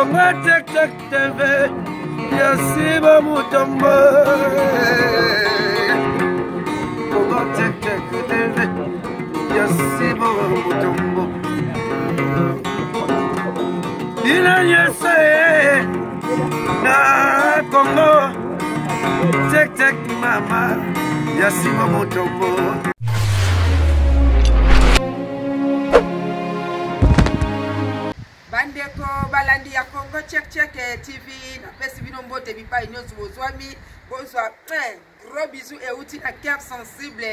Congo Check Check TV, Yasiba Mutombo. Congo Check Check TV, Yasiba Mutombo. Ina yese na Congo Check Check mama, Yasiba Mutombo. Bandeko balandi ya Congo Check Check TV na pesi bino mbote bipa inyozu bozwami bozwa gros bisous et outil à cœur sensible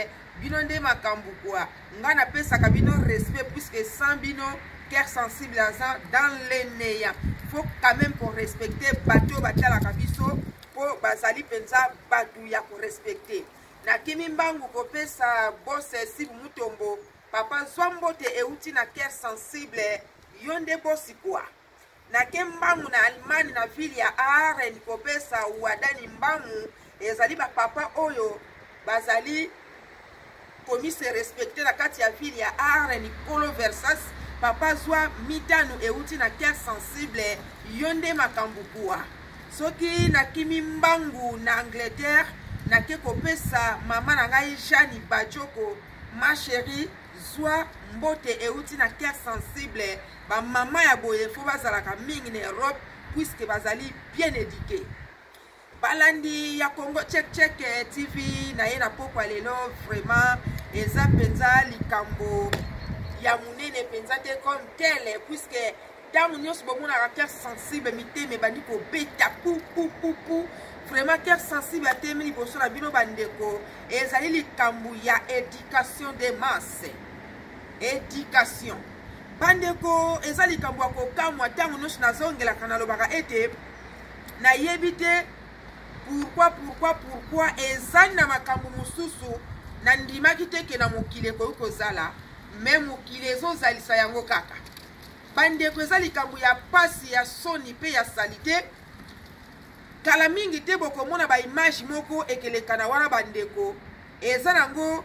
bino nde makambu kwa ngana pesa ka bino respect puisque sans bino cœur sensible dans les neya faut quand même pour respecter bato batala kabiso po bazali penza batu ya ko respecter na kimi mbangu ko pesa boss si mutombo papa zwambote et outil na cœur sensible yonde bosi kwa na kembangu na Almani na vili ya Aren kopesa uadani mbangu ezali ba papa oyo bazali komise respecte na kati ya vili ya Aren Kolo Versas papa zwa mitanu euti na cœur sensible yonde makambu kwa soki na kimi mbangu na Angleterre na ke kopesa mama na ngai Jani Bajoko ma chérie zwa mbote euti na cœur sensible ba mama ya boye fo bazalaka mingi na Europe puisque bazali bien éduqué balandi ya Congo Check Check TV na ye na pokwa lelo vraiment eza penza likambo ya munene penza te comme tel puisque tamu nyos bomona ka cœur sensible miteme bandi ko beta pou vraiment cœur sensible atemi liboso na bino bandeko ezali likambo ya éducation de masse éducation bandeko ezali likambo ya kokamwa ntango nyonso nazongelaka nalobaka ete nayebi te pourquoi ezali na makambo mosusu na ndimaki te ke na mokili ekoki kozala me mokili ezozalisa yango kaka bandeko ezali likambo ya pasi ya soni mpe ya sali te kala mingi te bokomona baimage moko ekelekana wana bandeko eza nango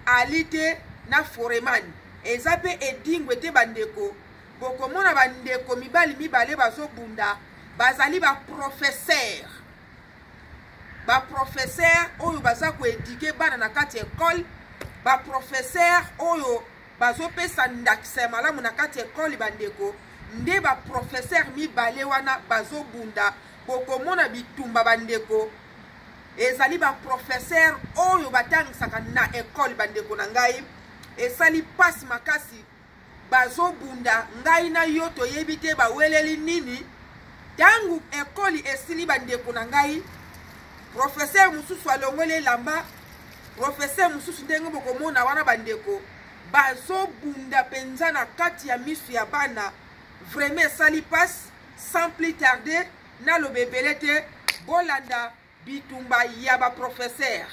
ali te na foremani eza pe edingwe te bandeko bokomona bandeko mibali mibale bazobunda bazali ba professeur oyo baza koedike bana na kati ekole ba professeur oyo bazopesa ndakisa malamu na kati ekole bandeko nde ba professeur mibale wana bazobunda bokomona bitumba bandeko ezali ba professeur oyo batangisaka na ekole bandeko na ngai esali pasi makasi bazobunda ngai na yo toyebi te baweleli nini tangu ekoli esili bandeko na ngai professeur mususu alongoli elamba professeur mususu ndenge bokomona wana bandeko bazobunda penza na kati ya misu ya bana vraiment esali pasi sans plus tarder nalobebele te bolanda bitumba ya ba professeur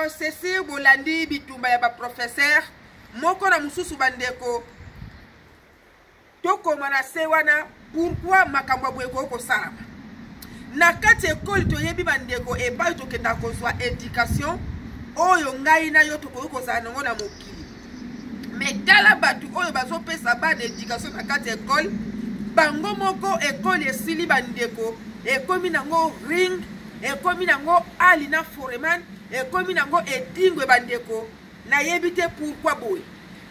processeur bolandi bitumba ya ba professeur moko na mususu bandeko tokoma na se wana pourquoi makambo boye ko salama na kati école toyebi bandeko epai tokenda kozwa éducation oyo ngai na yo tokozala nango na mokili mais tala batu oyo bazopesa bana éducation na kati école bango moko école esili bandeko ekomi nango ring ekomi nango alina foreman ekomi nango edingwe bandeko nayebi te pourquoi boye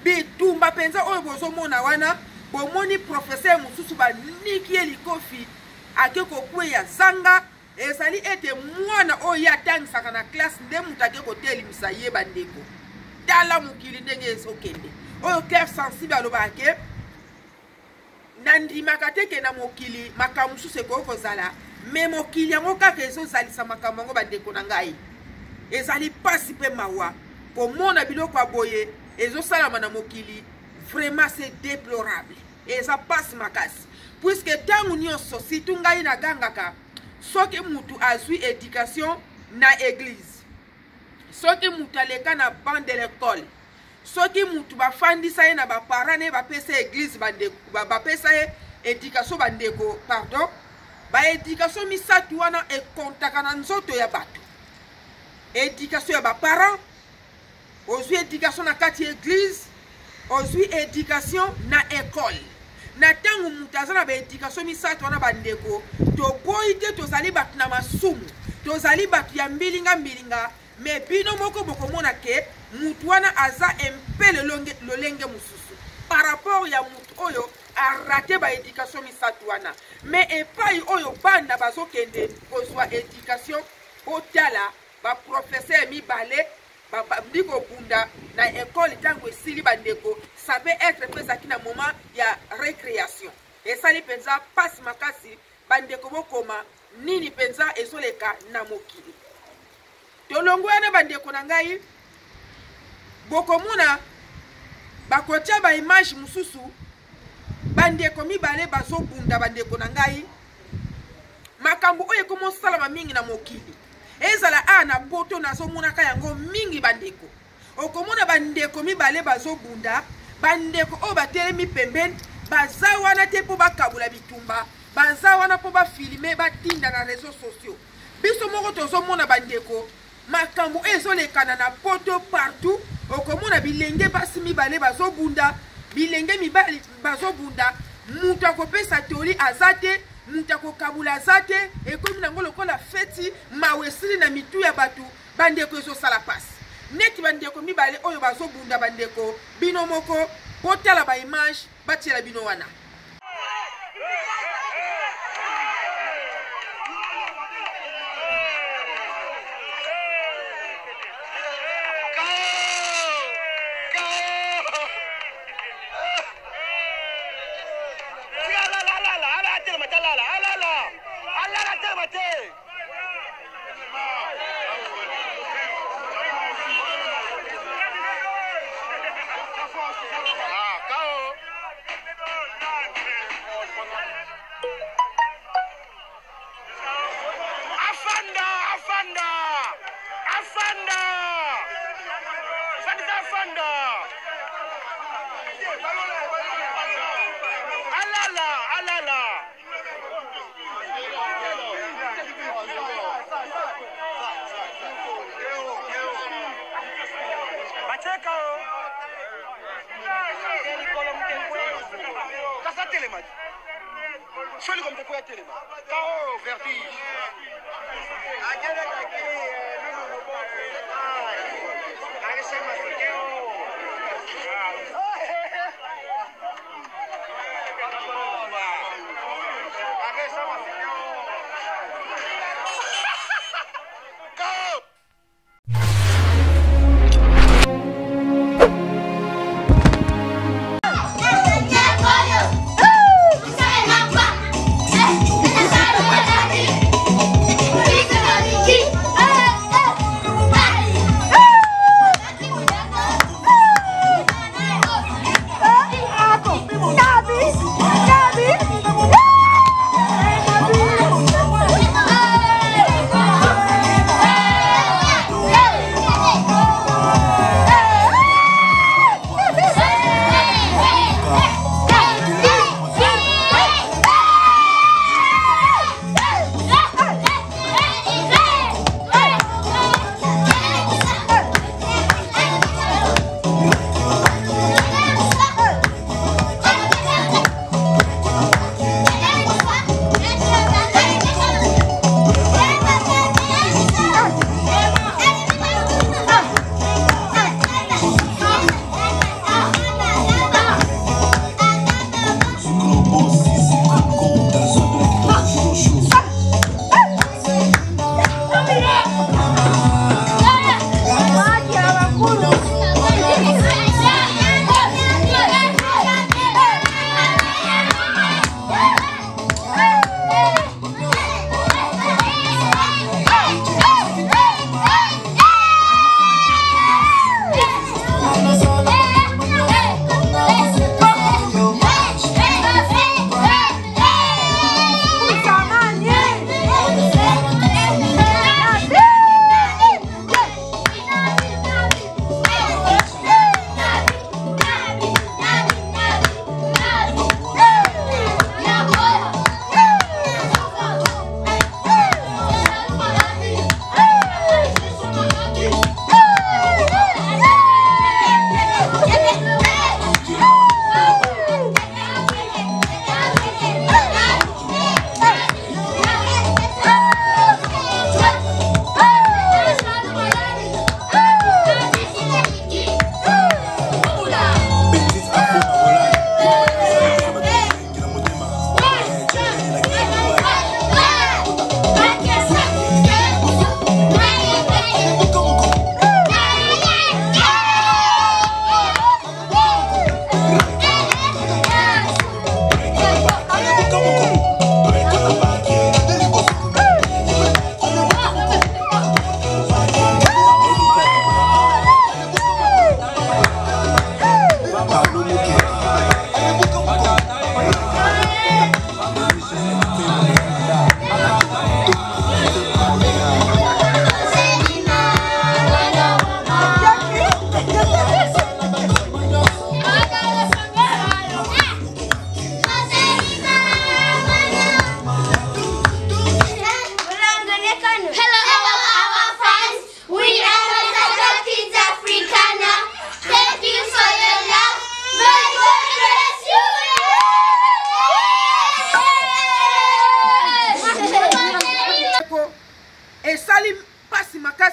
bitumba penza oyo bozomona wana bomoni professeur mususu baniki elikofi ake kokweya zanga ezali ete mwana oyo atangisaka na classe nde mutu ake kotelimisa ye bandeko tala mokili ndenge ezokende oyo cœur sensible alobake nandimaka teke na mokili makambo mosusu ekoki kozala me mokili yango kaka ezozalisa makambo yango bandeko na ngai ezali pasi mpe mawa komona biloko ya boye ezosalama na mokili vraiment c'est déplorable eza pasi makasi puisque ntango nyonso surtout ngai nagangaka soki mutu azwi éducation na église soki mutu aleka na banc de l'école soki mutu bafandisa ye na baparent ne bapesa église bandeko bapesa ye éducation bandeko pardon baéducation misatu wana ekontaka na nzoto ya bato éducation ya baparent ozwi éducation na kati ya église ozwi éducation na école na ntango mutu aza na baéducation misatu wana bandeko toboyi te tozali bato na masumu tozali bato ya mbilinga me bino moko bokomona ke mutu wana aza empe lolenge mosusu par rapport ya mutu oyo arate baéducation misatu wana me epai oyo banda bazokende kozwa éducation otala baprofesseur mibale babandi kobunda na école ntango esili bandeko ça peut être pesaki na moment ya récréation esali penza pasi makasi bandeko bokoma nini penza ezoleka na mokili tolongo wana bandeko na ngai bokomuna bakotia ba image mususu bandeko mibale bazobunda bandeko na ngai makambo oyo ekomosalama mingi na mokili ezala ana poto nazomonaka yango mingi bandeko okomona bandeko mibale bazobunda bandeko oyo batelemi pembeni baza wana te mpo bakabula bitumba baza wana mpo bafilme batinda na réseaux sociaux biso moko tozomona bandeko makambo ezolekana na poto partout okomona bilenge basi mibale bazobunda bilenge mibale bazobunda mutu akopesa toli aza te mutu akokabula aza te ekomi nango lokola feti mawe esili na mitu ya bato bandeko ezosala pasi neti bandeko mibale oyo bazobunda bandeko bino moko botala baimage batiela bino wana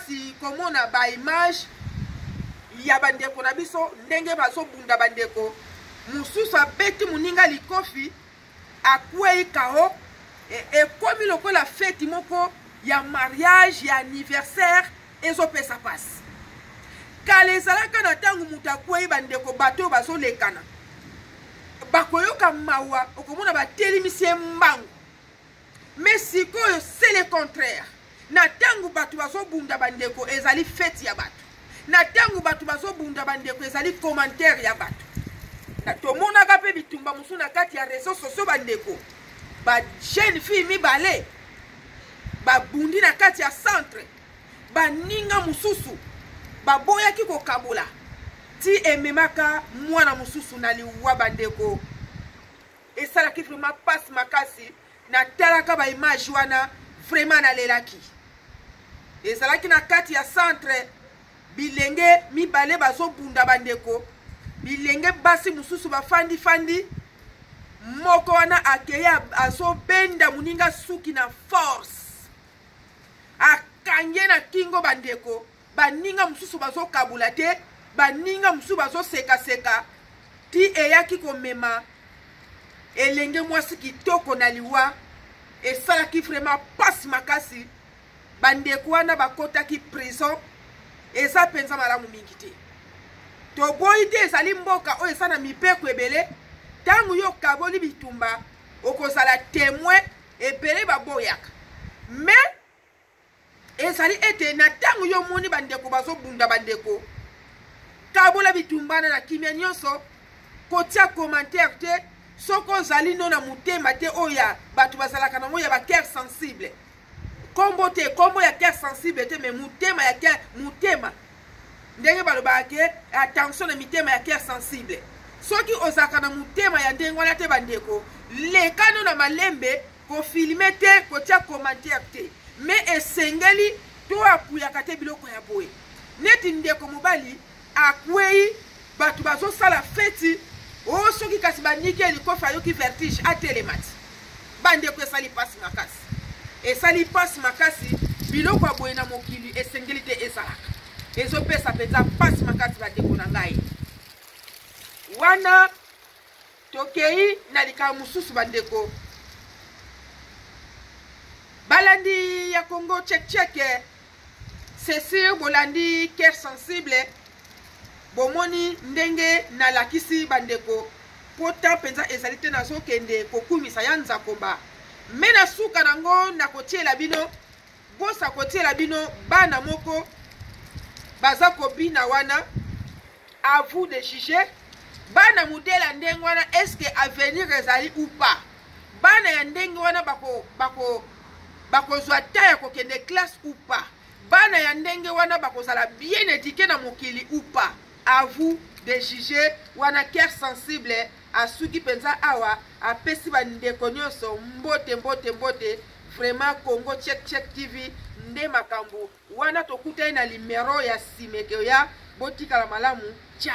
mpasi komona ba image ya bandeko na biso ndenge bazobunda bandeko mususu abeti muninga likofi akwei kao ekomi lokola feti moko ya mariage ya anniversaire ezopesa pasi kala ezalaka na ntango moto akwei bandeko bato bazolekana bakoyoka mawa okomona batelemisi mbangu mais sikoyo c'est le contraire na ntango bato bazobunda bandeko ezali feti ya bato na ntango bato bazobunda bandeko ezali commentaire ya bato na tomonaka mpe bitumba mosusu na kati ya réseaux sociaux bandeko ba jeune fille mibale babundi na kati ya centre baninga mosusu baboyaki kokabola ti ememaka mwana mosusu na liwa bandeko esalaki vraiment passe makasi natalaka baimage wana vraiment nalelaki ezalaki na kati ya centre bilenge mibale bazobunda bandeko bilenge basi mosusu bafandi moko wana akeye azobenda muninga suki na force akange na kingo bandeko baninga mosusu bazokabula te baninga mosusu bazoseka ti eyaki komema elenge mwasi kitoko na liwa esalaki vraiment pasi makasi bandeko wana bakotaki prison eza penza malamu mingi te toboyi te ezali mboka oyo eza na mipeko ebele ntango yo kaboli bitumba okozala témoin ebele baboyaka mais ezali ete na ntango yo moni bandeko bazobunda bandeko kabola bitumbana na kimia nyonso kotia commentaire te soko ozali no na mutema te oya bato bazalaka na moya ba cœur sensible kombo te kombo ya cœur sensible te mais mutema ya cœur mutema ndenge balobaka ke attention na mitema ya cœur sensible soki ozalaka na mutema ya ndenge wana te bandeko lekano na malembe kofilme te kotia commentaire te mais esengeli to akuyaka te biloko ya boye neti ndeko mobali akwei bato bazosala feti o soki kasi baniki elikofa yoki vertige atelemati bandeko esali pasi makasi esali pasi makasi biloko ya boye na mokili esengeli te esalaka ezopesa mpenza pasi makasi bandeko na ngai wana tokei na likambo mosusu bandeko balandi ya Congo tchèque Cécile bolandi cœur sensible bomoni ndenge na lakisi bandeko pota penza ezali te nazokende kokumisa ya nzakoba me na suka nango na kotiela bino bosa kotiela bino bana moko baza kobina wana à vous de juger bana mudela ndenge wana est-ce que avenir ezali ou pas bana ya ndenge wana bakozwa ta ya kokende classe ou pas bana ya ndenge wana bakozala bien éduqué na mokili ou pas à vous de juger wana cœur sensible asuki penza awa apesi bandeko nyonso mbote vraiment Congo Check TV nde makambo wana tokutani na numero ya simeke ya botika la malamu cha